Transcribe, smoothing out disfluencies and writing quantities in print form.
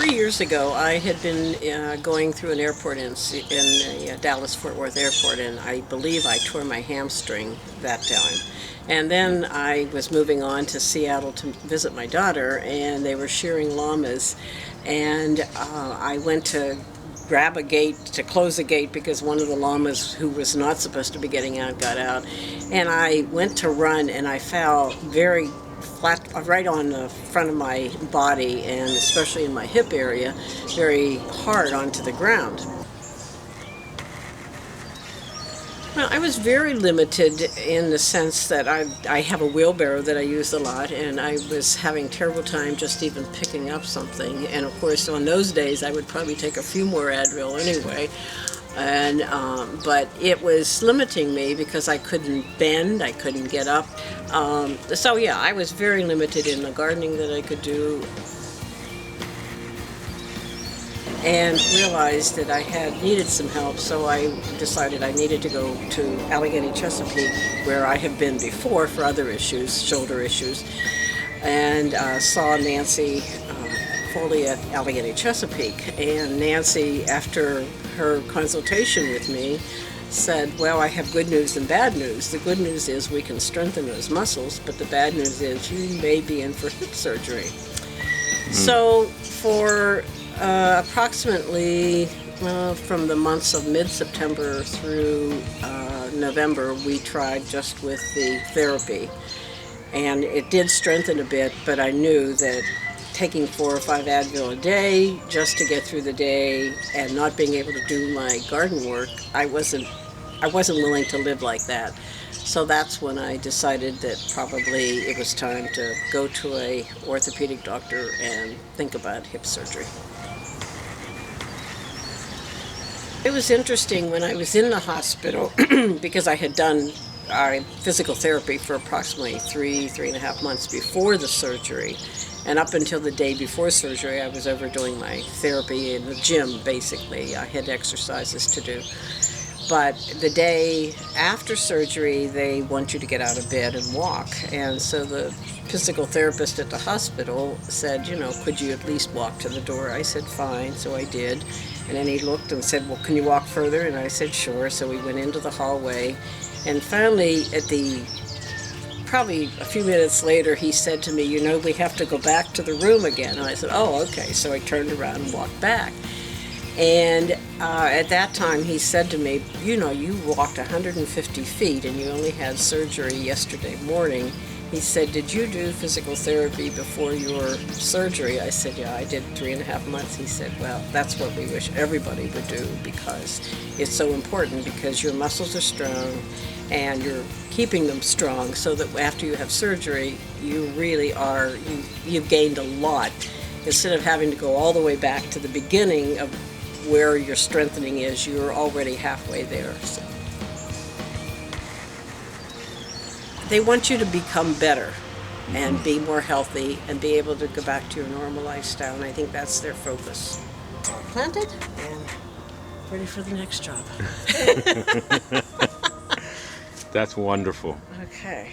3 years ago, I had been going through an airport in Dallas-Fort Worth airport, and I believe I tore my hamstring that time. And then I was moving on to Seattle to visit my daughter, and they were shearing llamas, and I went to grab a gate to close a gate because one of the llamas who was not supposed to be getting out got out, and I went to run and I fell very flat right on the front of my body, and especially in my hip area, very hard onto the ground. Well, I was very limited in the sense that I have a wheelbarrow that I use a lot, and I was having a terrible time just even picking up something. And of course, on those days, I would probably take a few more Advil anyway. And but it was limiting me because I couldn't bend, I couldn't get up. So yeah, I was very limited in the gardening that I could do, and realized that I had needed some help, so I decided I needed to go to Allegheny, Chesapeake, where I have been before for other issues, shoulder issues, and saw Nancy Foley at Allegheny, Chesapeake. And Nancy, after her consultation with me, said, well, I have good news and bad news. The good news is we can strengthen those muscles, but the bad news is you may be in for hip surgery. So for approximately from the months of mid-September through November, we tried just with the therapy. And it did strengthen a bit, but I knew that taking 4 or 5 Advil a day just to get through the day and not being able to do my garden work, I wasn't willing to live like that. So that's when I decided that probably it was time to go to a orthopedic doctor and think about hip surgery. It was interesting when I was in the hospital because I had done physical therapy for approximately 3.5 months before the surgery. And up until the day before surgery, I was overdoing my therapy in the gym, basically. I had exercises to do. But the day after surgery, they want you to get out of bed and walk. And so the physical therapist at the hospital said, you know, could you at least walk to the door? I said, fine. So I did. And then he looked and said, well, can you walk further? And I said, sure. So we went into the hallway. And finally, probably a few minutes later, he said to me, you know, we have to go back to the room again. And I said, oh, okay. So I turned around and walked back. And at that time, he said to me, you know, you walked 150 feet and you only had surgery yesterday morning. He said, did you do physical therapy before your surgery? I said, yeah, I did 3.5 months. He said, well, that's what we wish everybody would do because it's so important, because your muscles are strong and you're keeping them strong so that after you have surgery, you really are, you've gained a lot. Instead of having to go all the way back to the beginning of where your strengthening is, you're already halfway there. So they want you to become better and be more healthy and be able to go back to your normal lifestyle, and I think that's their focus. All planted and ready for the next job. That's wonderful. Okay.